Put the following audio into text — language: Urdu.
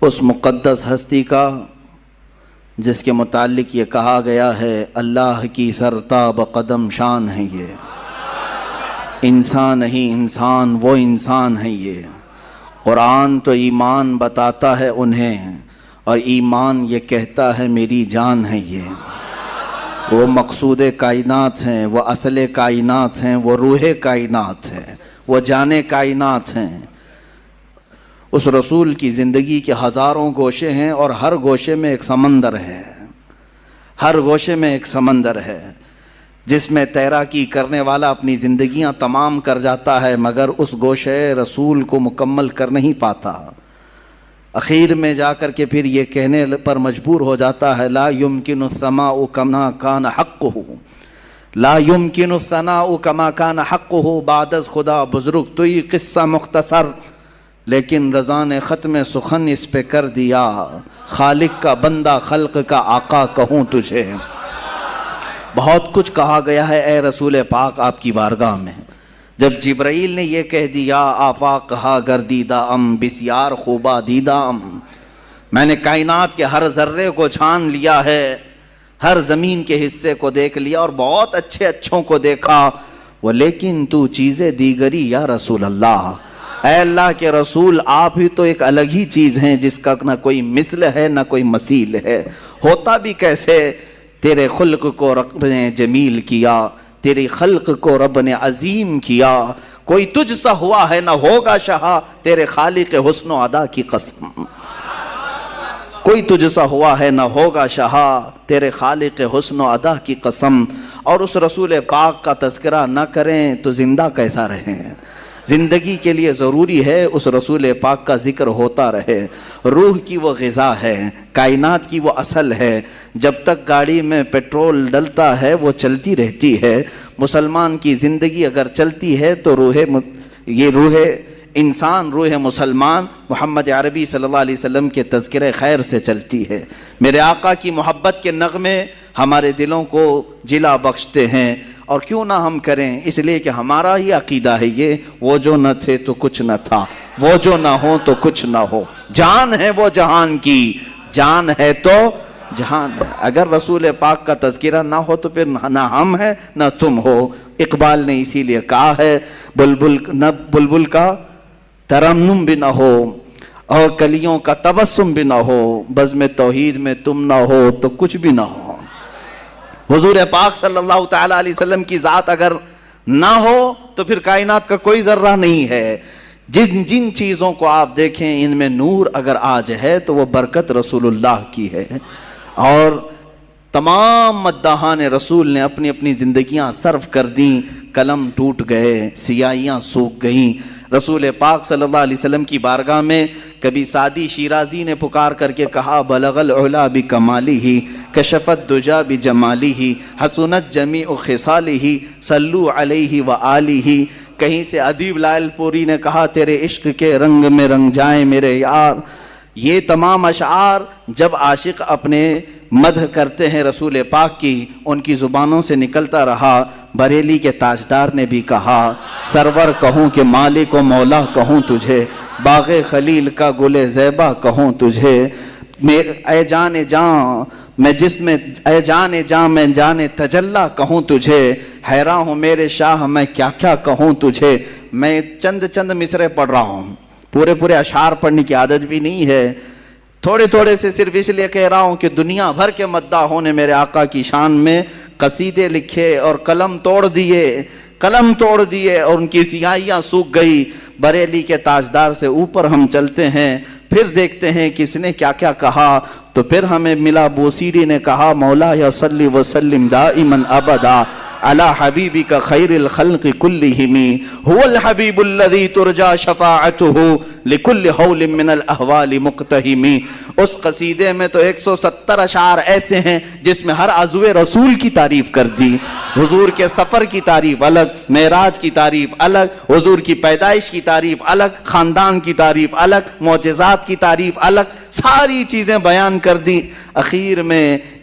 اس مقدس ہستی کا جس کے متعلق یہ کہا گیا ہے اللہ کی سرتاب قدم شان ہے یہ، انسان نہیں انسان وہ انسان ہے یہ۔ قرآن تو ایمان بتاتا ہے انہیں اور ایمان یہ کہتا ہے میری جان ہے یہ۔ وہ مقصود کائنات ہیں، وہ اصل کائنات ہیں، وہ روح کائنات ہیں، وہ جان کائنات ہیں۔ اس رسول کی زندگی کے ہزاروں گوشے ہیں اور ہر گوشے میں ایک سمندر ہے، ہر گوشے میں ایک سمندر ہے جس میں تیراکی کرنے والا اپنی زندگیاں تمام کر جاتا ہے مگر اس گوشے رسول کو مکمل کر نہیں پاتا۔ اخیر میں جا کر کے پھر یہ کہنے پر مجبور ہو جاتا ہے لا یمکن الثناء کما کان حقہ، لا یمکن الثناء کما کان حقہ، بعد از خدا بزرگ تو یہ قصہ مختصر، لیکن رضا نے ختم سخن اس پہ کر دیا، خالق کا بندہ خلق کا آقا کہوں تجھے۔ بہت کچھ کہا گیا ہے اے رسول پاک آپ کی بارگاہ میں۔ جب جبرائیل نے یہ کہہ دیا آفاق کہا گردیدہ ام بسیار خوبہ دیدہ ام، میں نے کائنات کے ہر ذرے کو چھان لیا ہے، ہر زمین کے حصے کو دیکھ لیا اور بہت اچھے اچھوں کو دیکھا، وہ لیکن تو چیزیں دیگری یا رسول اللہ، اے اللہ کے رسول آپ ہی تو ایک الگ ہی چیز ہیں جس کا نہ کوئی مثل ہے نہ کوئی مثیل ہے، ہوتا بھی کیسے؟ تیرے خلق کو رب نے جمیل کیا، تیری خلق کو رب نے عظیم کیا، کوئی تجھ سا ہوا ہے نہ ہوگا شہا، تیرے خالق حسن و ادا کی قسم، کوئی تجھ سا ہوا ہے نہ ہوگا شہا، تیرے خالق حسن و ادا کی قسم۔ اور اس رسول پاک کا تذکرہ نہ کریں تو زندہ کیسا رہیں؟ زندگی کے لیے ضروری ہے اس رسول پاک کا ذکر ہوتا رہے۔ روح کی وہ غذا ہے، کائنات کی وہ اصل ہے، جب تک گاڑی میں پیٹرول ڈلتا ہے وہ چلتی رہتی ہے۔ مسلمان کی زندگی اگر چلتی ہے تو یہ روح انسان، روح مسلمان محمد عربی صلی اللہ علیہ وسلم کے تذکرہ خیر سے چلتی ہے۔ میرے آقا کی محبت کے نغمے ہمارے دلوں کو جلا بخشتے ہیں، اور کیوں نہ ہم کریں، اس لیے کہ ہمارا ہی عقیدہ ہے یہ، وہ جو نہ تھے تو کچھ نہ تھا، وہ جو نہ ہو تو کچھ نہ ہو، جان ہے وہ جہان کی، جان ہے تو جہان ہے۔ اگر رسول پاک کا تذکرہ نہ ہو تو پھر نہ ہم ہیں نہ تم ہو۔ اقبال نے اسی لیے کہا ہے بلبل کا ترنم بھی نہ ہو اور کلیوں کا تبسم بھی نہ ہو، بزم توحید میں تم نہ ہو تو کچھ بھی نہ ہو۔ حضور پاک صلی اللہ تعالی علیہ وسلم کی ذات اگر نہ ہو تو پھر کائنات کا کوئی ذرہ نہیں ہے۔ جن چیزوں کو آپ دیکھیں ان میں نور اگر آج ہے تو وہ برکت رسول اللہ کی ہے۔ اور تمام مداحان رسول نے اپنی اپنی زندگیاں صرف کر دیں، قلم ٹوٹ گئے، سیاہیاں سوکھ گئیں۔ رسول پاک صلی اللہ علیہ وسلم کی بارگاہ میں کبھی سعدی شیرازی نے پکار کر کے کہا بلغ العلا بکمالہ کشف الدجا بجمالہ حسنت جمیع خصالہ صلوا علیہ وآلہ۔ کہیں سے ادیب لائل پوری نے کہا تیرے عشق کے رنگ میں رنگ جائیں میرے یار۔ یہ تمام اشعار جب عاشق اپنے مدح کرتے ہیں رسول پاک کی، ان کی زبانوں سے نکلتا رہا۔ بریلی کے تاجدار نے بھی کہا سرور کہوں کہ مالک و مولا کہوں تجھے، باغ خلیل کا گل زیبا کہوں تجھے، اے جان جان میں جس میں، اے جان جان میں جان تجلا کہوں تجھے، حیران ہوں میرے شاہ میں کیا کیا کہوں تجھے۔ میں چند مصرے پڑھ رہا ہوں، پورے اشعار پڑھنے کی عادت بھی نہیں ہے، تھوڑے سے صرف اس لیے کہہ رہا ہوں کہ دنیا بھر کے مداحوں نے میرے آقا کی شان میں قصیدے لکھے اور قلم توڑ دیے اور ان کی سیاہیاں سوکھ گئی۔ بریلی کے تاجدار سے اوپر ہم چلتے ہیں، پھر دیکھتے ہیں کس نے کیا کیا کہا، تو پھر ہمیں ملا بوسیری نے کہا مولا یا صلی وسلم دائما ابدا علی حبیبک خیر الخلق کلہم هو الحبیب الذی ترجا شفاعته لکل حول من الاحوال مقتہم۔ اس قصیدے میں تو 170 اشعار ایسے ہیں جس میں ہر عضو رسول کی تعریف کر دی، حضور کے سفر کی تعریف الگ، معراج کی تعریف الگ، حضور کی پیدائش کی تعریف الگ، خاندان کی تعریف الگ، معجزات کی تعریف الگ، ساری چیزیں بیان کر دی۔ اخیر میں